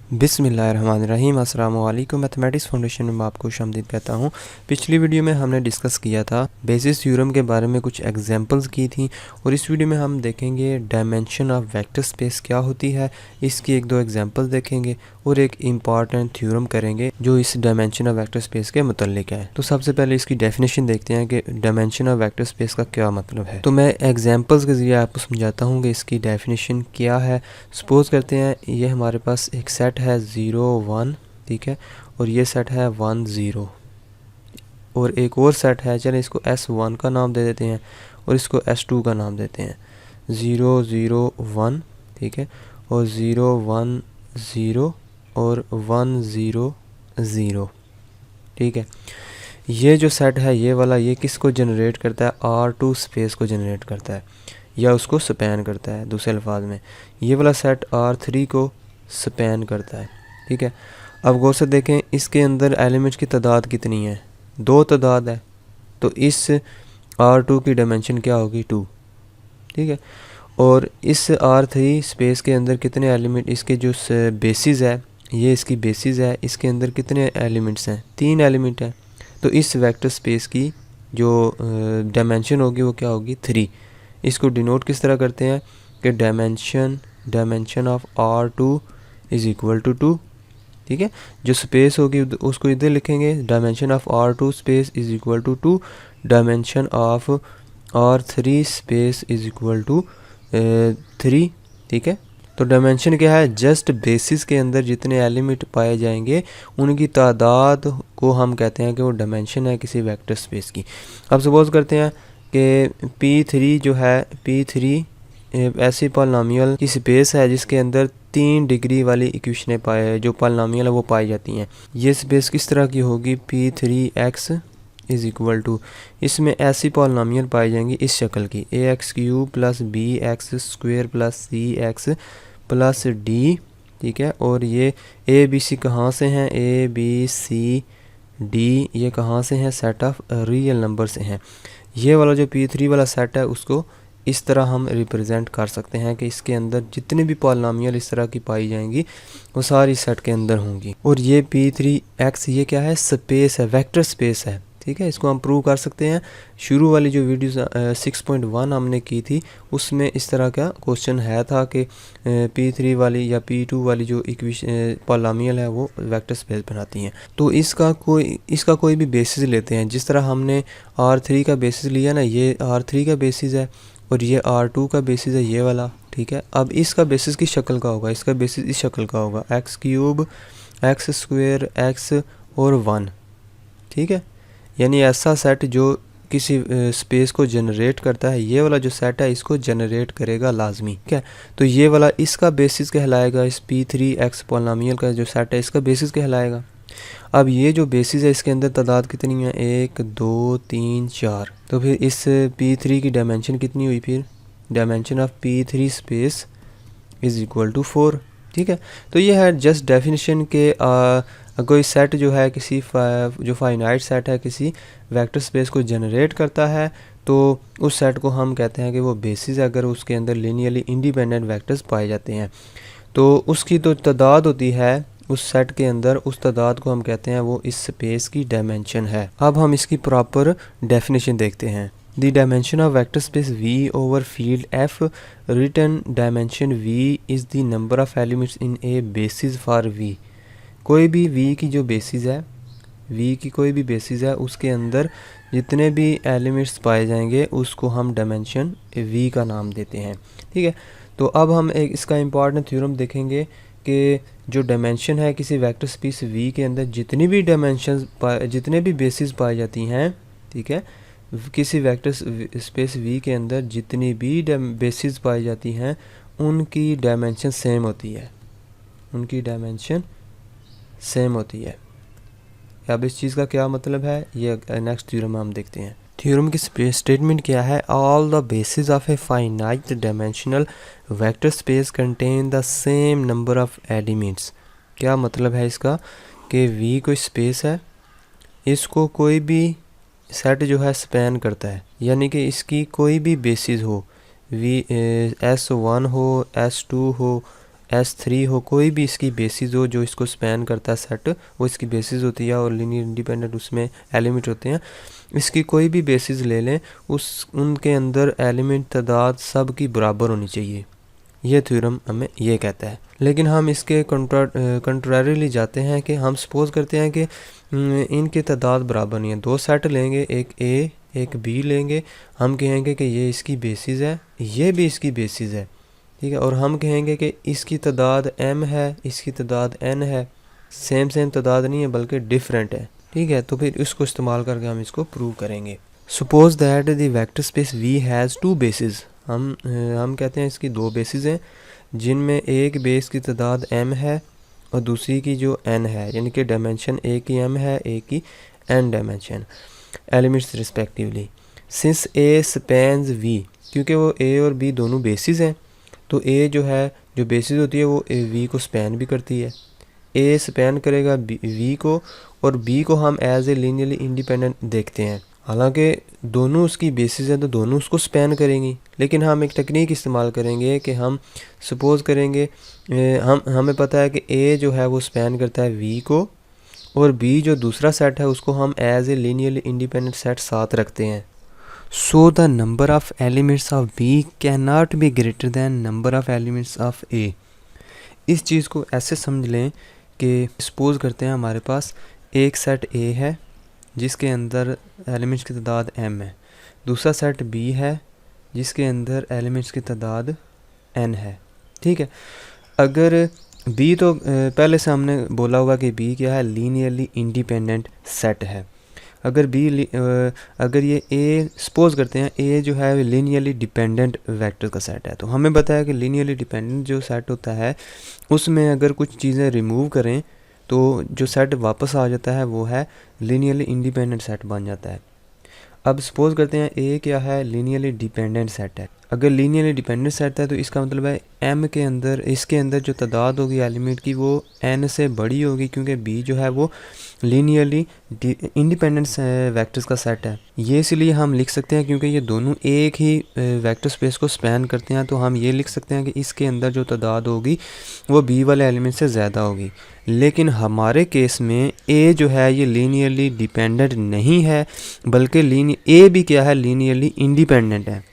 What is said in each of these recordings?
बिस्मिल्लाहिर्रहमानिर्रहीम। अस्सलाम वालेकुम। मैथमेटिक्स फाउंडेशन में आपको खुशामदीद कहता हूँ। पिछली वीडियो में हमने डिस्कस किया था बेसिस थ्योरम के बारे में, कुछ एग्जांपल्स की थी, और इस वीडियो में हम देखेंगे डायमेंशन ऑफ वेक्टर स्पेस क्या होती है, इसकी एक दो एग्जांपल देखेंगे और एक इम्पॉर्टेंट थ्योरम करेंगे जो इस डायमेंशन ऑफ वेक्टर स्पेस के मुतल्लिक है। तो सबसे पहले इसकी डेफिनेशन देखते हैं कि डायमेंशन ऑफ वेक्टर स्पेस का क्या मतलब है। तो मैं एग्जांपल्स के जरिए आपको समझाता हूँ कि इसकी डेफिनेशन क्या है। सपोज करते हैं ये हमारे पास एक सेट है 0 1, ठीक है, और ये सेट है 1 0, और एक और सेट है, चलें इसको S1 का नाम दे देते हैं और इसको S2 का नाम देते हैं। 0 0 1, ठीक है, और 0 1 0 और 1 0 0, ठीक है। ये जो सेट है ये वाला, ये किसको जनरेट करता है? R2 स्पेस को जनरेट करता है या उसको स्पैन करता है। दूसरे अल्फाज में ये वाला सेट R3 को स्पैन करता है, ठीक है। अब गौर से देखें, इसके अंदर एलिमेंट्स की तादाद कितनी है? 2 तादाद है, तो इस R2 की डायमेंशन क्या होगी? 2, ठीक है। और इस R3 स्पेस के अंदर कितने एलिमेंट, इसके जो बेसिस है, ये इसकी बेसिस है, इसके अंदर कितने एलिमेंट्स हैं? 3 एलिमेंट हैं। तो इस वेक्टर स्पेस की जो डायमेंशन होगी वो क्या होगी? 3। इसको डिनोट किस तरह करते हैं कि dimension of R2 is equal to 2, ठीक है। जो स्पेस होगी उसको इधर लिखेंगे, dimension of R2 space is equal to 2, dimension of R3 space is equal to 3, ठीक है। तो डायमेंशन क्या है? जस्ट बेसिस के अंदर जितने एलिमेंट पाए जाएंगे उनकी तादाद को हम कहते हैं कि वो डायमेंशन है किसी वेक्टर स्पेस की। अब सपोज करते हैं कि P3 जो है, P3 ऐसी पॉलिनॉमियल की स्पेस है जिसके अंदर 3 डिग्री वाली इक्वेशनें पाए, जो पॉलिनॉमियल है वो पाई जाती हैं। ये स्पेस किस तरह की होगी? P3x इज़ इक्वल टू, इसमें ऐसी पॉलिनॉमियल पाई जाएंगी इस शक्ल की, ax³ plus bx² plus cx plus d, ठीक है। और ये ABC कहाँ से हैं? ABCD ये कहाँ से हैं? सेट ऑफ रियल नंबर से हैं। ये वाला जो P3 वाला सेट है उसको इस तरह हम रिप्रेजेंट कर सकते हैं कि इसके अंदर जितनी भी पॉलिनॉमियल इस तरह की पाई जाएंगी वो सारी सेट के अंदर होंगी। और ये P3x ये क्या है? स्पेस है, वेक्टर स्पेस है, ठीक है। इसको हम प्रूव कर सकते हैं। शुरू वाली जो वीडियो 6.1 हमने की थी उसमें इस तरह का क्वेश्चन है था कि P3 वाली या P2 वाली जो इक्वेशन पॉलिनॉमियल है वो वेक्टर स्पेस बनाती हैं। तो इसका कोई भी बेसिस लेते हैं, जिस तरह हमने R3 का बेसिस लिया ना, ये R3 का बेसिस है और ये R2 का बेसिस है ये वाला, ठीक है। अब इसका बेसिस किस शक्ल का होगा? इसका बेसिस इस शक्ल का होगा, x³ x² x और 1, ठीक है। यानी ऐसा सेट जो किसी स्पेस को जनरेट करता है, ये वाला जो सेट है इसको जनरेट करेगा लाजमी, ठीक है। तो ये वाला इसका बेसिस कहलाएगा, इस P3x पॉलिनॉमियल का जो सेट है इसका बेसिस कहलाएगा। अब ये जो बेसिस है इसके अंदर तादाद कितनी है? 1 2 3 4। तो फिर इस P3 की डायमेंशन कितनी हुई? फिर dimension of P3 space is equal to 4, ठीक है। तो ये है जस्ट डेफिनेशन के कोई सेट जो है किसी जो फाइनाइट सेट है किसी वेक्टर स्पेस को जनरेट करता है, तो उस सेट को हम कहते हैं कि वो बेसिस है अगर उसके अंदर लीनियरली इंडिपेंडेंट वेक्टर्स पाए जाते हैं। तो उसकी तो तादाद होती है उस सेट के अंदर, उस तादाद को हम कहते हैं वो इस स्पेस की डायमेंशन है। अब हम इसकी प्रॉपर डेफिनेशन देखते हैं। The dimension of vector space V over field F, written dimension V is the number of elements in a basis for V। कोई भी V की जो बेसिस है, V की कोई भी बेसिस है उसके अंदर जितने भी एलिमेंट्स पाए जाएंगे उसको हम डायमेंशन V का नाम देते हैं, ठीक है। तो अब हम एक इसका इम्पॉर्टेंट थ्योरम देखेंगे कि जो डायमेंशन है किसी वेक्टर स्पेस V के अंदर जितनी भी जितने भी बेसिस पाई जाती हैं, ठीक है, किसी वेक्टर स्पेस V के अंदर जितनी भी बेसिस पाई जाती हैं उनकी डायमेंशन सेम होती है, उनकी डायमेंशन सेम होती है। अब इस चीज़ का क्या मतलब है ये नेक्स्ट थ्योरम में हम देखते हैं। थ्योरम की स्टेटमेंट क्या है? All the basis of a finite dimensional vector space contain the same number of elements. क्या मतलब है इसका? कि V कोई स्पेस है, इसको कोई भी सेट जो है स्पैन करता है, यानी कि इसकी कोई भी बेसिस हो, S1 हो, S2 हो, S3 हो, कोई भी इसकी बेसिस हो जो इसको स्पैन करता है सेट, वो इसकी बेसिस होती है और लीनियर इंडिपेंडेंट उसमें एलिमेंट होते हैं। इसकी कोई भी बेसिस ले लें, उनके अंदर एलिमेंट तादाद सब की बराबर होनी चाहिए। ये थ्योरम हमें ये कहता है। लेकिन हम इसके कंट्रारीली जाते हैं कि हम सपोज करते हैं कि इनके तादाद बराबर नहीं है। दो सेट लेंगे, एक ए एक बी लेंगे, हम कहेंगे कि ये इसकी बेसिस है, ये भी इसकी बेसिस है, ठीक है, और हम कहेंगे कि इसकी तादाद m है, इसकी तादाद n है। सेम तादाद नहीं है बल्कि डिफरेंट है, ठीक है। तो फिर इसको इस्तेमाल करके हम इसको प्रूव करेंगे। Suppose that the vector space V has two basis. हम कहते हैं इसकी दो बेसिस हैं, जिनमें एक बेस की तादाद m है और दूसरी की जो n है, यानी कि डायमेंशन एक की m है, एक की n dimension, elements respectively. Since a spans V, क्योंकि वो a और b दोनों बेसिस हैं, तो a जो है जो बेसिस होती है वो v को स्पैन भी करती है। a स्पैन करेगा v को, और b को हम एज ए लीनियरली इंडिपेंडेंट देखते हैं। हालांकि दोनों उसकी बेसिस है तो दोनों उसको स्पैन करेंगी, लेकिन हम एक टेक्निक इस्तेमाल करेंगे कि हम सपोज करेंगे हमें पता है कि a जो है वो स्पैन करता है v को, और b जो दूसरा सेट है उसको हम as a linearly independent set साथ रखते हैं। So the number of elements of b can not be greater than number of elements of a। इस चीज़ को ऐसे समझ लें कि सपोज करते हैं हमारे पास एक सेट a है जिसके अंदर एलिमेंट्स की तादाद m है, दूसरा सेट b है जिसके अंदर एलिमेंट्स की तादाद n है, ठीक है। अगर b तो पहले से हमने बोला होगा कि b क्या है, लीनियरली इंडिपेंडेंट सेट है। अगर ये a सपोज करते हैं a जो है लीनियरली डिपेंडेंट वेक्टर का सेट है, तो हमें बताया कि लीनियरली डिपेंडेंट जो सेट होता है उसमें अगर कुछ चीज़ें रिमूव करें तो जो सेट वापस आ जाता है वो है लीनियरली इंडिपेंडेंट सेट बन जाता है। अब सपोज करते हैं a क्या है, लीनियरली डिपेंडेंट सेट है। अगर लीनियरली डिपेंडेंट सेट है तो इसका मतलब है m के अंदर, इसके अंदर जो तादाद होगी एलिमेंट की वो n से बड़ी होगी, क्योंकि b जो है वो लीनियरली इंडिपेंडेंट वेक्टर्स का सेट है। ये इसलिए हम लिख सकते हैं क्योंकि ये दोनों एक ही वेक्टर स्पेस को स्पैन करते हैं, तो हम ये लिख सकते हैं कि इसके अंदर जो तादाद होगी वो b वाले एलिमेंट से ज़्यादा होगी। लेकिन हमारे केस में a जो है ये लीनियरली डिपेंडेंट नहीं है, बल्कि a भी क्या है, लीनियरली इंडिपेंडेंट है।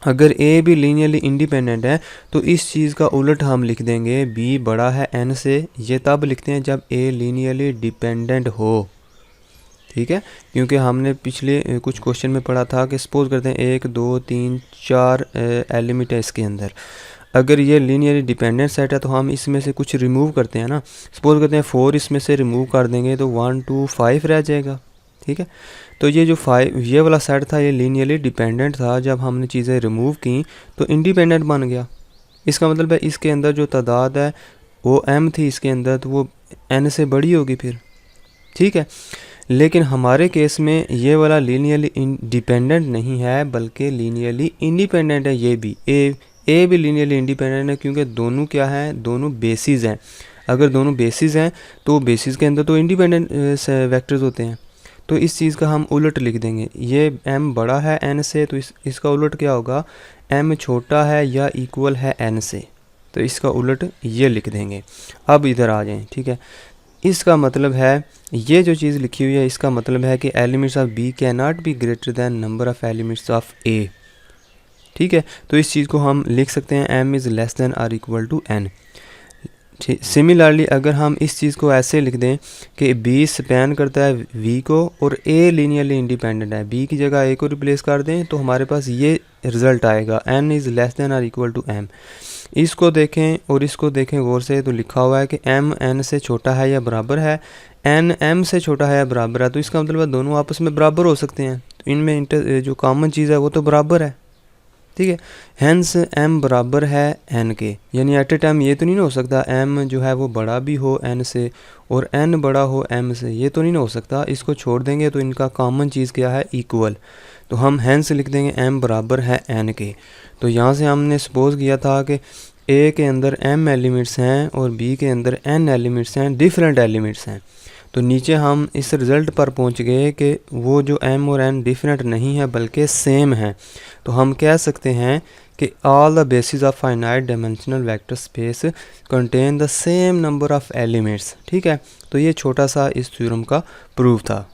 अगर a भी लीनियरली इंडिपेंडेंट है तो इस चीज़ का उलट हम लिख देंगे b बड़ा है n से। ये तब लिखते हैं जब a लीनियरली डिपेंडेंट हो, ठीक है, क्योंकि हमने पिछले कुछ क्वेश्चन में पढ़ा था कि सपोज करते हैं 1 2 3 4 एलिमेंट है इसके अंदर। अगर ये लीनियरली डिपेंडेंट सेट है तो हम इसमें से कुछ रिमूव करते हैं ना, सपोज करते हैं 4 इसमें से रिमूव कर देंगे तो 1 2 5 रह जाएगा, ठीक है। तो ये जो 5 ये वाला सेट था ये लीनियरली डिपेंडेंट था, जब हमने चीज़ें रिमूव की तो इंडिपेंडेंट बन गया। इसका मतलब है इसके अंदर जो तादाद है वो m थी इसके अंदर, तो वो n से बड़ी होगी फिर, ठीक है। लेकिन हमारे केस में ये वाला लीनियरली डिपेंडेंट नहीं है बल्कि लीनियरली इंडिपेंडेंट है। ये भी a भी लीनियरली इंडिपेंडेंट है क्योंकि दोनों क्या हैं, दोनों बेसिस हैं। अगर दोनों बेसिस हैं तो बेसिस के अंदर तो इंडिपेंडेंट वेक्टर्स होते हैं, तो इस चीज़ का हम उलट लिख देंगे। ये m बड़ा है n से, तो इसका उलट क्या होगा, m छोटा है या इक्वल है n से, तो इसका उलट ये लिख देंगे। अब इधर आ जाएं, ठीक है। इसका मतलब है ये जो चीज़ लिखी हुई है इसका मतलब है कि elements of b can not be greater than number of elements of a, ठीक है। तो इस चीज़ को हम लिख सकते हैं m इज़ लेस दैन और इक्वल टू n। सिमिलरली अगर हम इस चीज़ को ऐसे लिख दें कि b स्पैन करता है v को और a लीनियरली इंडिपेंडेंट है, b की जगह a को रिप्लेस कर दें तो हमारे पास ये रिज़ल्ट आएगा, n इज़ लेस दैन और इक्वल टू m। इसको देखें और इसको देखें गौर से, तो लिखा हुआ है कि m n से छोटा है या बराबर है, n m से छोटा है या बराबर है, तो इसका मतलब है दोनों आपस में बराबर हो सकते हैं। तो इनमें जो कॉमन चीज़ है वो तो बराबर है, ठीक है। हैंस m बराबर है n के, यानी एट ए टाइम ये तो नहीं ना हो सकता m जो है वो बड़ा भी हो n से और n बड़ा हो m से, ये तो नहीं ना हो सकता। इसको छोड़ देंगे तो इनका कॉमन चीज़ क्या है, इक्वल। तो हम हैंस लिख देंगे m बराबर है n के। तो यहाँ से हमने सपोज किया था कि a के अंदर m एलिमेंट्स हैं और b के अंदर n एलिमेंट्स हैं, डिफरेंट एलिमेंट्स हैं। तो नीचे हम इस रिज़ल्ट पर पहुंच गए कि वो जो m और n डिफरेंट नहीं है बल्कि सेम है। तो हम कह सकते हैं कि all the basis of finite dimensional vector space contain the same number of elements. ठीक है, तो ये छोटा सा इस थ्योरम का प्रूफ था।